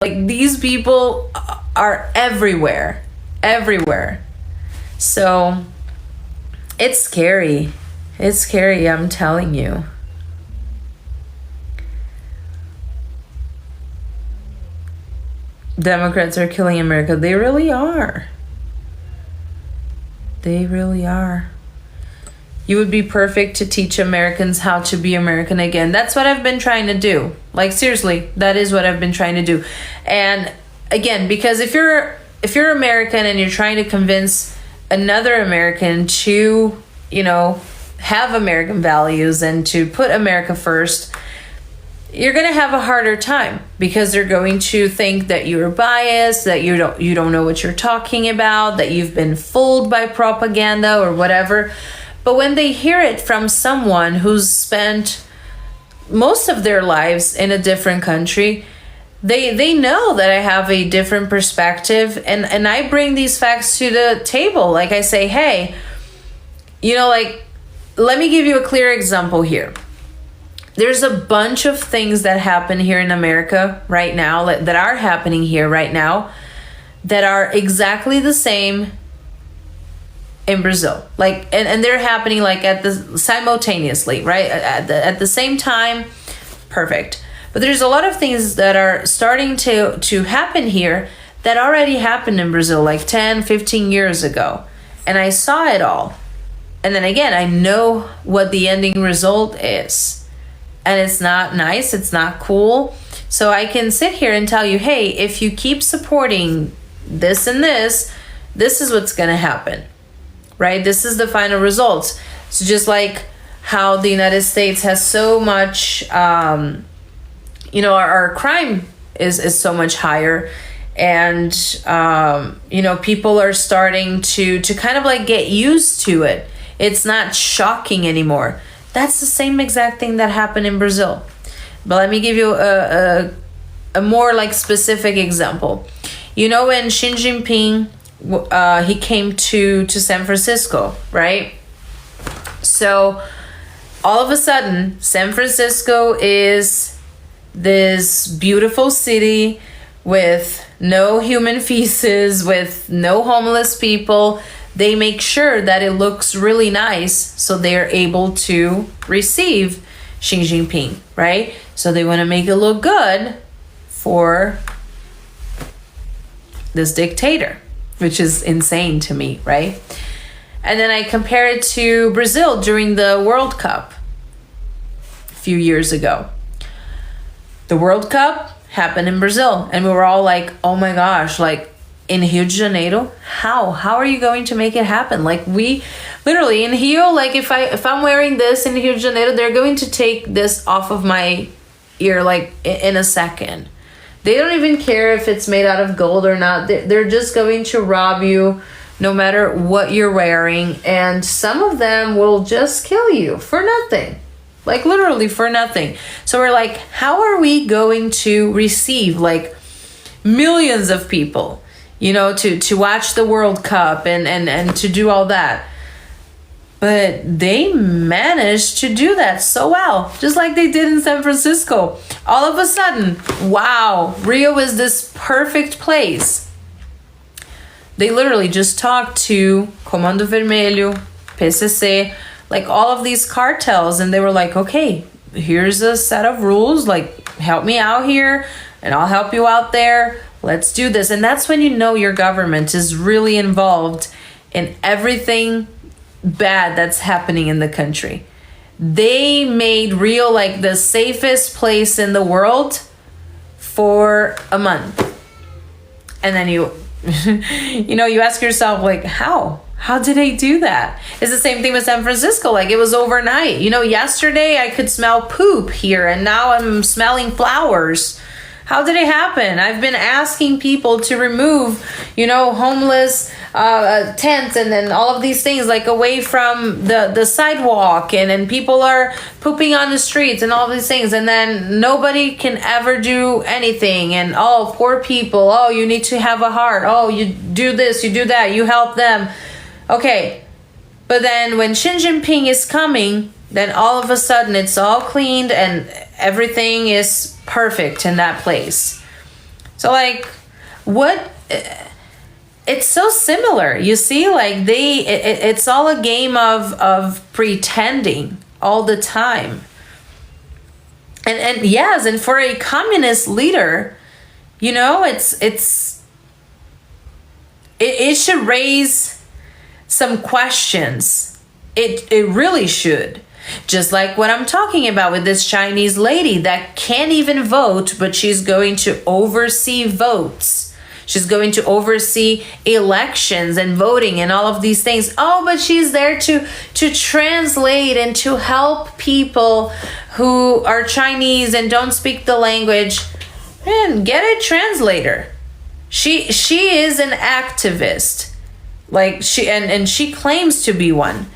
Like, these people are everywhere. Everywhere. So it's scary. It's scary, I'm telling you. Democrats are killing America. They really are. They really are. You would be perfect to teach Americans how to be American again. That's what I've been trying to do. Like, seriously, that is what I've been trying to do. And again, because if you're American and you're trying to convince another American to, have American values and to put America first, you're going to have a harder time, because they're going to think that you're biased, that you don't know what you're talking about, that you've been fooled by propaganda or whatever. But when they hear it from someone who's spent most of their lives in a different country, they know that I have a different perspective, and I bring these facts to the table. Like, I say, hey, let me give you a clear example here. There's a bunch of things that happen here in America right now, that are happening here right now, that are exactly the same in Brazil. Like, and they're happening like simultaneously, right? At the same time. Perfect. But there's a lot of things that are starting to happen here that already happened in Brazil like 10, 15 years ago. And I saw it all. And then again, I know what the ending result is. And it's not nice, it's not cool. So I can sit here and tell you, hey, if you keep supporting this and this is what's going to happen, right? This is the final results. So just like how the United States has so much, our crime is so much higher. And, people are starting to kind of like get used to it. It's not shocking anymore. That's the same exact thing that happened in Brazil. But let me give you a more like specific example. When Xi Jinping, he came to San Francisco, right? So all of a sudden, San Francisco is this beautiful city with no human feces, with no homeless people. They make sure that it looks really nice, so they're able to receive Xi Jinping, right? So they want to make it look good for this dictator, which is insane to me, right? And then I compare it to Brazil during the World Cup a few years ago. The World Cup happened in Brazil, and we were all like, oh my gosh, like, in Rio de Janeiro, how are you going to make it happen? Like, we literally in Rio, like if I'm wearing this in Rio de Janeiro, they're going to take this off of my ear like in a second. They don't even care if it's made out of gold or not. They're just going to rob you no matter what you're wearing, and some of them will just kill you for nothing. Like, literally for nothing. So we're like, how are we going to receive like millions of people, to watch the World Cup and to do all that? But they managed to do that so well, just like they did in San Francisco. All of a sudden, wow, Rio is this perfect place. They literally just talked to Comando Vermelho, PCC, like all of these cartels, and they were like, okay, here's a set of rules, like, help me out here and I'll help you out there. Let's do this. And that's when you know your government is really involved in everything bad that's happening in the country. They made Rio like the safest place in the world for a month. And then you ask yourself, like, how did they do that? It's the same thing with San Francisco. Like, it was overnight. Yesterday I could smell poop here, and now I'm smelling flowers. How did it happen? I've been asking people to remove, homeless tents and then all of these things, like, away from the sidewalk, and people are pooping on the streets and all these things, and then nobody can ever do anything. And poor people, you need to have a heart, you do this, you do that, you help them. Okay, but then when Xi Jinping is coming, then all of a sudden it's all cleaned and everything is perfect in that place. So like, what? It's so similar. You see, like it's all a game of pretending all the time. And yes, and for a communist leader, you know, it should raise some questions. It really should. Just like what I'm talking about with this Chinese lady that can't even vote, but she's going to oversee votes. She's going to oversee elections and voting and all of these things. Oh, but she's there to translate and to help people who are Chinese and don't speak the language. Man, get a translator. She is an activist. Like she claims to be one.